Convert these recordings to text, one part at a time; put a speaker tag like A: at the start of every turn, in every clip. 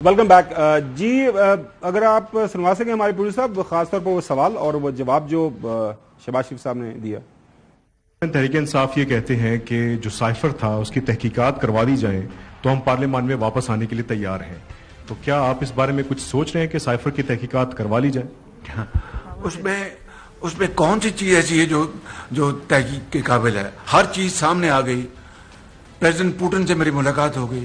A: Welcome back جی اگر آپ سنوا سکیں ہمارے پروڈیوسر صاحب خاص طور پر وہ سوال اور وہ جواب جو شہباز شریف صاحب نے دیا.
B: تحریک انصاف یہ کہتے ہیں کہ جو سائفر تھا اس کی تحقیقات کروا دی جائیں تو ہم پارلیمان میں واپس آنے کے لیے تیار ہیں. تو کیا آپ اس بارے میں کچھ سوچ رہے ہیں کہ سائفر کی تحقیقات کروا لی جائیں؟
C: اس میں کون سی چیز ایسی ہے جو تحقیق کے قابل ہے؟ ہر چیز سامنے آ گئی. پریزیڈنٹ پوٹن سے میری ملاقات ہو گئی,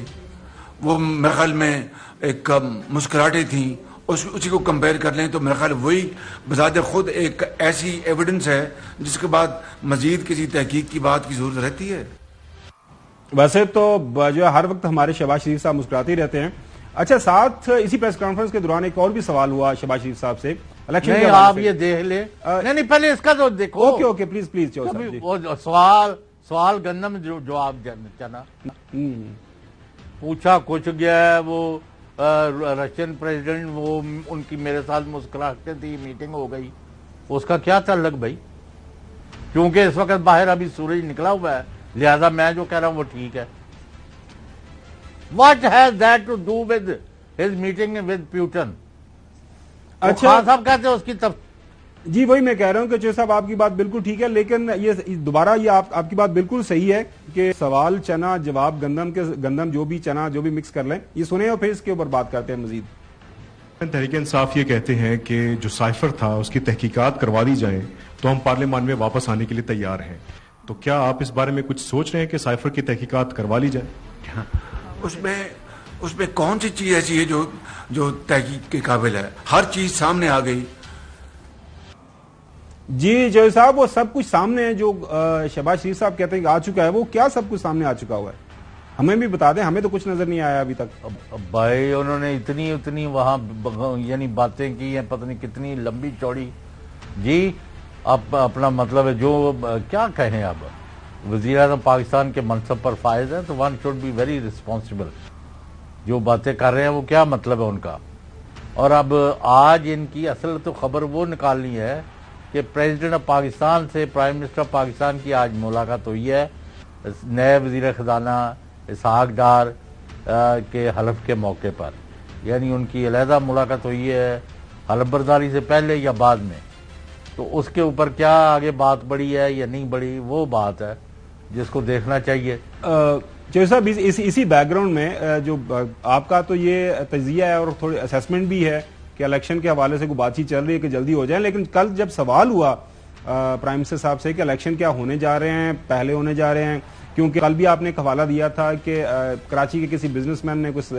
C: وہ میرے خیال میں ایک مسکراہٹیں تھیں, اسی کو کمپیئر کر لیں تو میرا خیال وہی بذات خود ایک ایسی ایویڈنس ہے جس کے بعد مزید کسی تحقیق کی بات کی ضرورت رہتی ہے.
A: ویسے تو جو ہر وقت ہمارے شہباز شریف صاحب مسکراتے ہی رہتے ہیں. اچھا, ساتھ اسی پریس کانفرنس کے دوران ایک اور بھی سوال ہوا شہباز شریف صاحب سے الیکشن
D: نہیں, آپ یہ دیکھ لیں. نہیں پہلے اس کا تو دیکھو.
A: اوکے پلیز
D: سوال گندم جواب چنا پوچھا کچھ گیا. وہ رشین پریزیڈنٹ وہ ان کی میرے ساتھ مسکراہٹیں تھی, میٹنگ ہو گئی, اس کا کیا تعلق بھائی؟ کیونکہ اس وقت باہر ابھی سورج نکلا ہوا ہے, لہذا میں جو کہہ رہا ہوں وہ ٹھیک ہے. What has that to do with his meeting with Putin?
A: اچھا
D: صاحب کہتے ہیں اس کی
A: جی وہی میں کہہ رہا ہوں کہ چوہدری صاحب آپ کی بات بالکل ٹھیک ہے, لیکن یہ دوبارہ یہ آپ کی بات بالکل صحیح ہے کہ سوال چنا جواب گندم جو بھی چنا جو بھی مکس کر لیں. یہ سنیں اور پھر اس کے اوپر بات کرتے ہیں مزید.
B: تحریک انصاف یہ کہتے ہیں کہ جو سائفر تھا اس کی تحقیقات کروا دی جائیں تو ہم پارلیمان میں واپس آنے کے لیے تیار ہیں. تو کیا آپ اس بارے میں کچھ سوچ رہے ہیں کہ سائفر کی تحقیقات کروا لی جائیں؟
C: اس میں کون سی چیز ایسی ہے جو تحقیق کے قابل ہے؟ ہر چیز سامنے آ گئی.
A: جی جو صاحب وہ سب کچھ سامنے ہے جو شہباز شریف صاحب کہتے ہیں کہ آ چکا ہے. وہ کیا سب کچھ سامنے آ چکا ہوا ہے؟ ہمیں بھی بتا دیں, ہمیں تو کچھ نظر نہیں آیا ابھی تک.
D: بھائی انہوں نے اتنی وہاں یعنی باتیں کی ہیں, پتہ نہیں کتنی لمبی چوڑی. جی اب اپنا مطلب ہے جو کیا کہیں. اب وزیر اعظم پاکستان کے منصب پر فائز ہے تو one should be very responsible. جو باتیں کر رہے ہیں وہ کیا مطلب ہے ان کا؟ اور اب آج ان کی اصل تو خبر وہ نکالنی ہے کہ پریزیڈنٹ آف پاکستان سے پرائم منسٹر آف پاکستان کی آج ملاقات ہوئی ہے نئے وزیر خزانہ اسحاق ڈار کے حلف کے موقع پر. یعنی ان کی علیحدہ ملاقات ہوئی ہے حلف برداری سے پہلے یا بعد میں. تو اس کے اوپر کیا آگے بات بڑھی ہے یا نہیں بڑھی وہ بات ہے جس کو دیکھنا چاہیے.
A: جو صاحب اسی بیک گراؤنڈ میں جو آپ کا تو یہ تجزیہ ہے اور تھوڑی اسیسمنٹ بھی ہے کہ الیکشن کے حوالے سے کوئی بات چیت چل رہی ہے کہ جلدی ہو جائے, لیکن کل جب سوال ہوا پرائم منسٹر صاحب سے کہ الیکشن کیا ہونے جا رہے ہیں, پہلے ہونے جا رہے ہیں, کیونکہ کل بھی آپ نے ایک حوالہ دیا تھا کہ کراچی کے کسی بزنس مین نے کچھ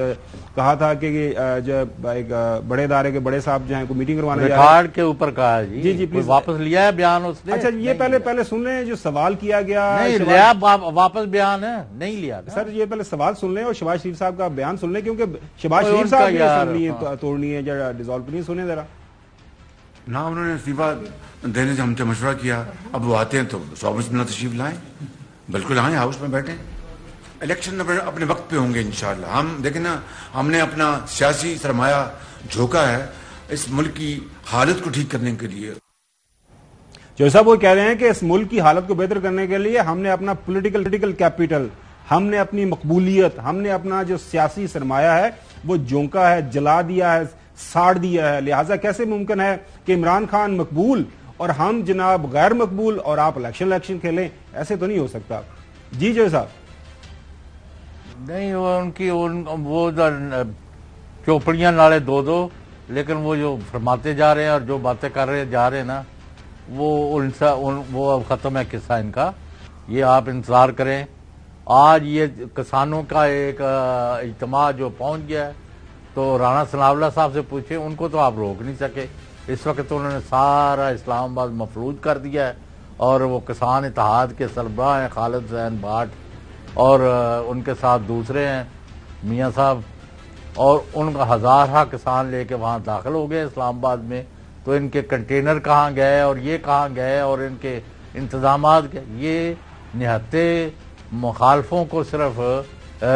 A: کہا تھا کہ جو ایک بڑے ادارے کے بڑے صاحب جو ہیں کوئی میٹنگ کروانے جا رہے ہیں.
D: ریکارڈ کے اوپر کہا جی پلیز واپس لیا ہے بیان اس نے.
A: اچھا یہ پہلے سن لیں جو سوال کیا گیا.
D: نہیں لیا واپس بیان ہے, نہیں لیا
A: سر. یہ پہلے سوال سن لیں اور شہباز شریف صاحب کا بیان سن لیں, کیونکہ شہباز شریف صاحب نے سننی ہے توڑنی ہے یا ڈیزالو کرنی ہے. سنیں ذرا.
C: نہ انہوں نے استعفیٰ دینے سے ہم سے مشورہ کیا, اب وہ آتے ہیں تو صوبہ میں تشریف لائیں, بالکل آئیں, ہاؤس میں بیٹھیں. الیکشن اپنے وقت پہ ہوں گے انشاءاللہ. ہم دیکھیں نا, ہم نے اپنا سیاسی سرمایہ جھونکا ہے اس ملک کی حالت کو ٹھیک کرنے کے لیے.
A: جو صاحب وہ کہہ رہے ہیں کہ اس ملک کی حالت کو بہتر کرنے کے لیے ہم نے اپنا پولیٹیکل کیپٹل, ہم نے اپنی مقبولیت, ہم نے اپنا جو سیاسی سرمایہ ہے وہ جھونکا ہے, جلا دیا ہے, ساڑ دیا ہے. لہٰذا کیسے ممکن ہے کہ عمران خان مقبول اور ہم جناب غیر مقبول اور آپ الیکشن کھیلیں؟ ایسے تو نہیں ہو سکتا. جی جو صاحب.
D: نہیں ان کی وہ چوپڑیاں نالے دو, لیکن وہ جو فرماتے جا رہے ہیں اور جو باتیں کر رہے جا رہے ہیں نا وہ ختم ہے قصہ ان کا. یہ آپ انتظار کریں. آج یہ کسانوں کا ایک اجتماع جو پہنچ گیا ہے تو رانا ثناء اللہ صاحب سے پوچھیں, ان کو تو آپ روک نہیں سکے. اس وقت تو انہوں نے سارا اسلام آباد مفلوج کر دیا ہے, اور وہ کسان اتحاد کے سربراہ ہیں خالد حسین بھاٹ, اور ان کے ساتھ دوسرے ہیں میاں صاحب, اور ان کا ہزارہ کسان لے کے وہاں داخل ہو گئے اسلام آباد میں. تو ان کے کنٹینر کہاں گئے اور یہ کہاں گئے اور ان کے انتظامات گئے. یہ نہتے مخالفوں کو صرف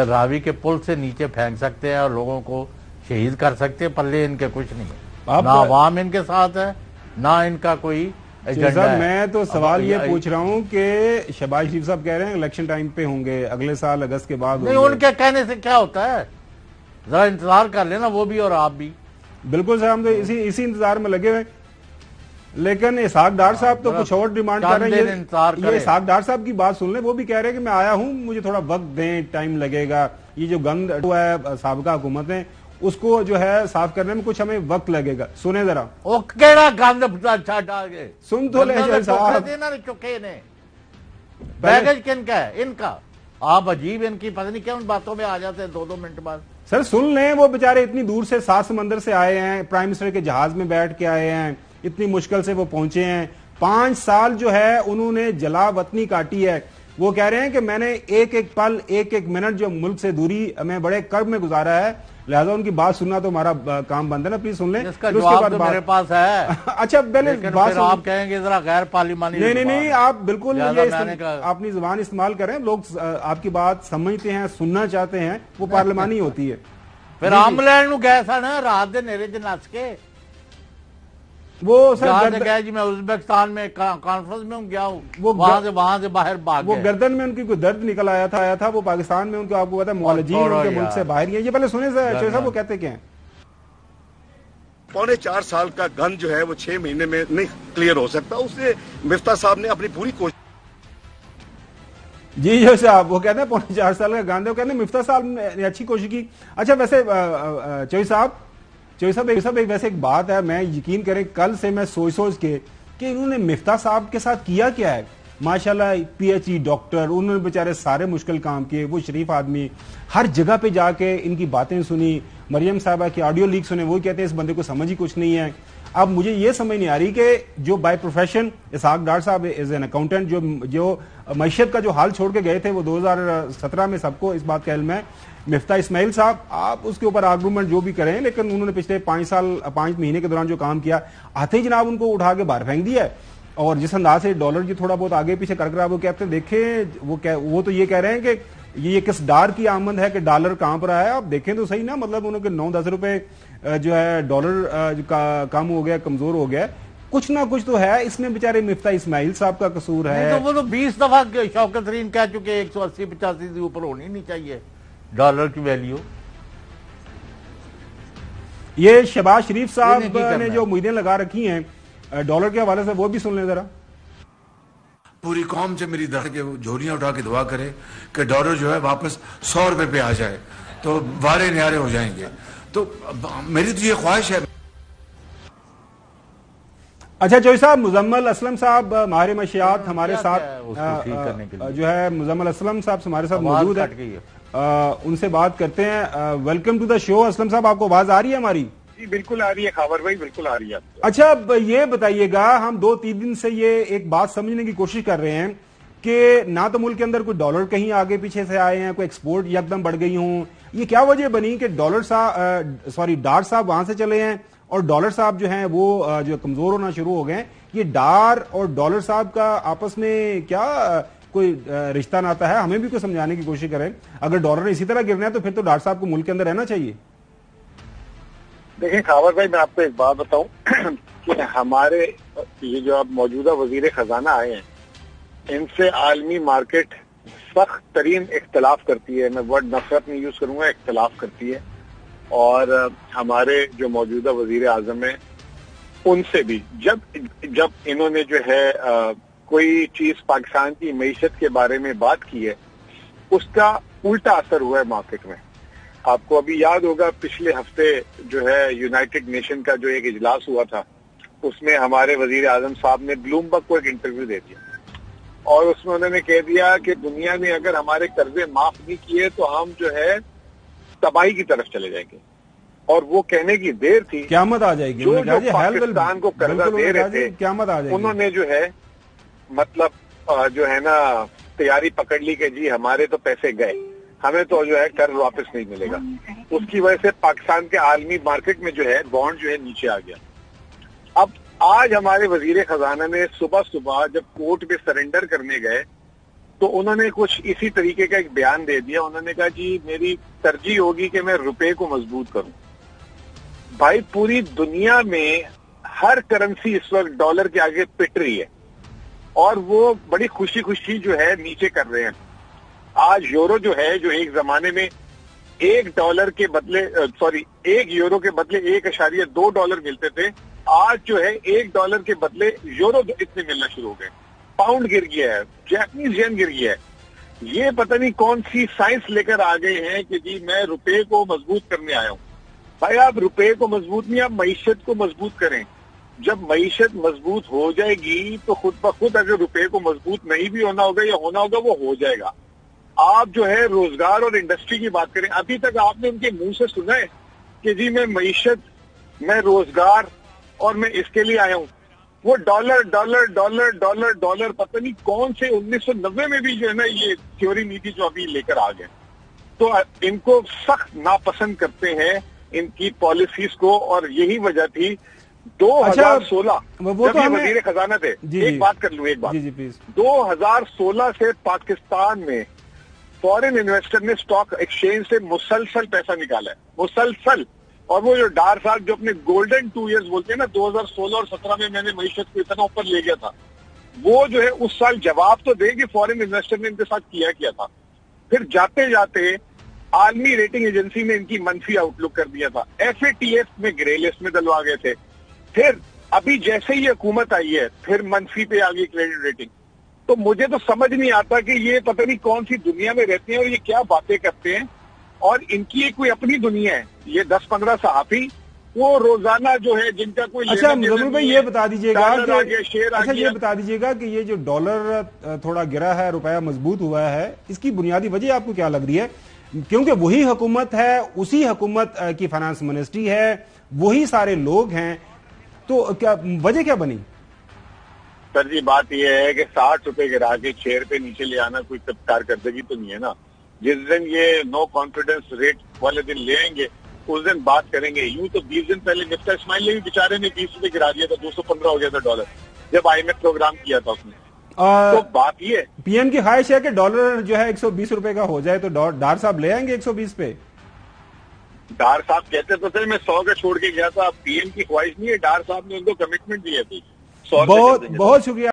D: راوی کے پل سے نیچے پھینک سکتے ہیں اور لوگوں کو شہید کر سکتے ہیں. پلے ان کے کچھ نہیں ہے, نہ عوام ان کے ساتھ ہے نہ ان کا کوئی ایجنڈا ہے.
A: میں تو سوال یہ پوچھ رہا ہوں کہ شہباز شریف صاحب کہہ رہے ہیں الیکشن ٹائم پہ ہوں گے, اگلے سال اگست کے بعد.
D: نہیں, ان کے کہنے سے کیا ہوتا ہے؟ ذرا انتظار کر لینا وہ بھی اور آپ بھی.
A: بالکل سر، ہم تو اسی انتظار میں لگے ہوئے. لیکن اسحاق ڈار صاحب تو کچھ اور ڈیمانڈ کر رہے ہیں. یہ اسحاق ڈار صاحب کی بات سن لیں، وہ بھی کہہ رہے ہیں کہ میں آیا ہوں، مجھے تھوڑا وقت دیں، ٹائم لگے گا. یہ جو گند ہوا ہے سابقہ حکومتیں، اس کو جو ہے صاف کرنے میں کچھ ہمیں وقت لگے گا. سنیں ذرا.
D: وہ کیڑا گند اچھا ڈال گئے،
A: سن تو لیں صاحب.
D: چکے نے بیگج کن کا ہے؟ ان کا. آپ عجیب ان کی پتہ نہیں کیا ان باتوں میں آ جاتے ہیں 2 منٹ بعد.
A: سر سن لیں، وہ بیچارے اتنی دور سے 7 سمندر سے آئے ہیں، پرائم منسٹر کے جہاز میں بیٹھ کے آئے ہیں، اتنی مشکل سے وہ پہنچے ہیں. 5 سال جو ہے انہوں نے جلا وطنی کاٹی ہے. وہ کہہ رہے ہیں کہ میں نے ایک ایک پل، ایک ایک منٹ جو ملک سے دوری میں بڑے کرب میں گزارا ہے، لہذا ان کی بات سننا تو ہمارا کام بند ہے نا. پلیز سن لیں.
D: اس کا جواب تو میرے پاس ہے.
A: اچھا پہلے
D: پھر آپ کہیں گے ذرا غیر پارلیمانی.
A: نہیں، آپ بالکل اپنی زبان استعمال کریں. لوگ آپ کی بات سمجھتے ہیں، سننا چاہتے ہیں، وہ پارلیمانی ہوتی ہے.
D: پھر آم لینڈ نو گئے سا نا رات دے نیرے چ نس کے.
A: وہ سر
D: گیا جی میں ازبکستان میں کانفرنس میں گیا ہوں، وہاں سے باہر بھاگ گئے.
A: وہ گردن میں ان کی کوئی درد نکل آیا تھا. وہ پاکستان میں ان کو آپ کو پتا ہے معالجین ان کے ملک سے باہر ہی ہیں. یہ پہلے سنیں سر صاحب وہ کہتے کیا ہیں.
E: 4.25 سال کا گن جو ہے وہ 6 مہینے میں نہیں کلیئر ہو سکتا. اس نے مفتاح صاحب نے اپنی پوری کوشش.
A: جی صاحب وہ کہتے ہیں 4.25 سال کا گن ہے. وہ کہتے ہیں مفتاح صاحب نے اچھی کوشش کی. اچھا ویسے چوئی صاحب ویسے ایک بات ہے، میں یقین کریں کل سے میں سوچ کے کہ انہوں نے مفتاح صاحب کے ساتھ کیا کیا ہے. ماشاءاللہ PhD ڈاکٹر، انہوں نے بیچارے سارے مشکل کام کیے. وہ شریف آدمی، ہر جگہ پہ جا کے ان کی باتیں سنی. مریم صاحبہ کی آڈیو لیک سنے، وہ کہتے ہیں اس بندے کو سمجھ ہی کچھ نہیں ہے. اب مجھے یہ سمجھ نہیں آ رہی کہ جو بائی پروفیشن اسحاق ڈار صاحب ایز این اکاؤنٹنٹ جو معیشت کا جو حال چھوڑ کے گئے تھے، وہ 2017 میں سب کو اس بات کا علم ہے. مفتاح اسماعیل صاحب، آپ اس کے اوپر آرگومنٹ جو بھی کریں، لیکن انہوں نے پچھلے 5 مہینے کے دوران جو کام کیا، آتے ہی جناب ان کو اٹھا کے باہر پھینک دیا ہے. اور جس انداز سے ڈالر جو تھوڑا بہت آگے پیچھے کر وہ کہتے ہیں، دیکھیں وہ تو یہ کہہ رہے ہیں کہ یہ کس ڈار کی آمد ہے کہ ڈالر کہاں پر آیا. آپ دیکھیں تو صحیح نا، مطلب انہوں کے 9-10 روپے جو ہے ڈالر کا کم ہو گیا، کمزور ہو گیا. کچھ نہ کچھ تو ہے اس میں بیچارے مفتاح اسماعیل صاحب کا قصور ہے.
D: تو وہ تو 20 دفعہ شوکت ترین کہہ چکے 180-85 سے اوپر ہونی نہیں چاہیے ڈالر کی ویلیو.
A: یہ شہباز شریف صاحب نے جو امیدیں لگا رکھی ہیں ڈالر کے حوالے سے، وہ بھی سن لیں ذرا.
C: پوری قوم سے میری درخت کے جھولیاں اٹھا کے دعا کرے کہ ڈالر جو ہے واپس 100 روپے پہ آ جائے تو وارے نیارے ہو جائیں گے. تو میری تو یہ خواہش ہے.
A: اچھا چوئی صاحب، مزمل اسلم صاحب ماہر معیشت ہمارے ساتھ جو ہے، مزمل اسلم صاحب ہمارے ساتھ موجود ہے، ان سے بات کرتے ہیں. ویلکم ٹو دا شو. اسلم صاحب آپ کو آواز آ رہی ہے ہماری؟
F: جی بالکل آ رہی ہے خاور بھائی، بالکل آ رہی ہے.
A: اچھا یہ بتائیے گا، ہم 2-3 دن سے یہ ایک بات سمجھنے کی کوشش کر رہے ہیں کہ نہ تو ملک کے اندر کوئی ڈالر کہیں آگے پیچھے سے آئے ہیں، کوئی ایکسپورٹ یکدم بڑھ گئی ہوں. یہ کیا وجہ بنی کہ ڈار صاحب وہاں سے چلے ہیں اور ڈالر صاحب جو ہیں وہ جو کمزور ہونا شروع ہو گئے. یہ ڈار اور ڈالر صاحب کا آپس میں کیا کوئی رشتہ ناتا ہے؟ ہمیں بھی کوئی سمجھانے کی کوشش کریں. اگر ڈالر نے اسی طرح گرنا ہے تو پھر تو ڈار صاحب کو ملک کے اندر رہنا چاہیے.
F: دیکھیں خاور بھائی، میں آپ کو ایک بات بتاؤں کہ ہمارے یہ جو اب موجودہ وزیر خزانہ آئے ہیں، ان سے عالمی مارکیٹ سخت ترین اختلاف کرتی ہے. میں ورڈ نفرت نہیں یوز کروں گا، اختلاف کرتی ہے. اور ہمارے جو موجودہ وزیر اعظم ہیں ان سے بھی جب انہوں نے جو ہے کوئی چیز پاکستان کی معیشت کے بارے میں بات کی ہے، اس کا الٹا اثر ہوا ہے مارکیٹ میں. آپ کو ابھی یاد ہوگا پچھلے ہفتے جو ہے یونائٹڈ نیشن کا جو ایک اجلاس ہوا تھا، اس میں ہمارے وزیر اعظم صاحب نے بلومبرگ کو ایک انٹرویو دے دیا اور اس میں انہوں نے کہہ دیا کہ دنیا نے اگر ہمارے قرضے معاف نہیں کیے تو ہم جو ہے تباہی کی طرف چلے جائیں گے. اور وہ کہنے کی دیر تھی،
A: قیامت آ جائے گی.
F: جو پاکستان کو قرضہ دے رہے تھے
A: قیامت آ جائے گی.
F: انہوں نے جو ہے مطلب جو ہے نا تیاری پکڑ لی کہ جی ہمارے تو پیسے گئے، ہمیں تو جو ہے قرض واپس نہیں ملے گا. اس کی وجہ سے پاکستان کے عالمی مارکیٹ میں جو ہے بانڈ جو ہے نیچے آ گیا. اب آج ہمارے وزیر خزانہ نے صبح جب کورٹ میں سرنڈر کرنے گئے تو انہوں نے کچھ اسی طریقے کا ایک بیان دے دیا. انہوں نے کہا جی میری ترجیح ہوگی کہ میں روپے کو مضبوط کروں. بھائی پوری دنیا میں ہر کرنسی اس وقت ڈالر کے آگے پٹ رہی ہے اور وہ بڑی خوشی جو ہے نیچے کر رہے ہیں. آج یورو جو ہے، جو ایک زمانے میں $1 کے بدلے €1 کے بدلے $1.2 ملتے تھے. آج جو ہے $1 کے بدلے یورو اتنے ملنا شروع ہو گئے. پاؤنڈ گر گیا ہے, جاپنیز ین گر گیا ہے. یہ پتہ نہیں کون سی سائنس لے کر آ گئے ہیں کہ جی میں روپے کو مضبوط کرنے آیا ہوں. بھائی آپ روپے کو مضبوط نہیں, آپ معیشت کو مضبوط کریں. جب معیشت مضبوط ہو جائے گی تو خود بخود اگر روپے کو مضبوط نہیں بھی ہونا ہوگا یا ہونا ہوگا وہ ہو جائے گا. آپ جو ہے روزگار اور انڈسٹری کی بات کریں, ابھی تک آپ نے ان کے منہ سے سنا ہے کہ جی میں معیشت, میں روزگار اور میں اس کے لیے آیا ہوں. وہ dollar dollar dollar dollar dollar پتہ نہیں کون سے 1990 میں بھی جو ہے نا یہ تھیوری نیتی جو ابھی لے کر آ گئے. تو ان کو سخت ناپسند کرتے ہیں ان کی پالیسیز کو, اور یہی وجہ تھی 2016 جب یہ وزیر خزانہ تھے. ایک بات کر لوں, ایک بات, 2016 سے پاکستان میں فورن انویسٹر نے اسٹاک ایکسچینج سے مسلسل پیسہ نکالا ہے, مسلسل. اور وہ جو ڈار صاحب جو اپنے گولڈن 2 ایئرز بولتے ہیں نا, 2016 اور 17 میں نے معیشت کو اتنا اوپر لے گیا تھا, وہ جو ہے اس سال جواب تو دے کہ فورن انویسٹر نے ان کے ساتھ کیا تھا. پھر جاتے جاتے عالمی ریٹنگ ایجنسی نے ان کی منفی آؤٹ لک کر دیا تھا. FATF میں گرے لسٹ میں دلوا گئے تھے. پھر ابھی جیسے ہی حکومت آئی ہے پھر منفی پہ آ گئی کریڈٹ ریٹنگ. تو مجھے تو سمجھ نہیں آتا کہ یہ پتہ نہیں کون سی دنیا میں رہتے ہیں اور یہ کیا باتیں کرتے ہیں, اور ان کی ایک کوئی اپنی دنیا ہے. یہ 10-15 صحافی وہ روزانہ جو ہے جن کا کوئی
A: اچھا مزمل بھائی یہ بتا دیجیے گا یہ بتا دیجیے گا کہ یہ جو ڈالر تھوڑا گرا ہے, روپیہ مضبوط ہوا ہے, اس کی بنیادی وجہ آپ کو کیا لگ رہی ہے؟ کیونکہ وہی حکومت ہے, اسی حکومت کی فائنانس منسٹری ہے, وہی سارے لوگ ہیں, تو کیا وجہ کیا بنی؟
F: سر جی بات یہ ہے کہ 60 روپے گرا کے 6 روپے نیچے لے آنا کوئی کارکردگی تو نہیں ہے نا. جس دن یہ نو کانفیڈنس ریٹ والے دن لے آئیں گے اس دن بات کریں گے. یوں تو 20 دن پہلے مسٹر اسماعیل نے بھی بیچارے نے 20 روپے گرا دیا تھا, 215 ہو گیا تھا ڈالر جب IMF پروگرام کیا تھا اس نے. تو بات یہ ہے
A: پی ایم کی خواہش ہے کہ ڈالر جو ہے 120 روپے کا ہو جائے, تو ڈار صاحب لے آئیں گے 120 پہ.
F: ڈار صاحب کہتے تو تھے میں 100 کا چھوڑ کے گیا تھا, پی ایم کی خواہش نہیں ہے, ڈار صاحب نے ان کو کمٹمنٹ دی تھی.
A: بہت شکریہ.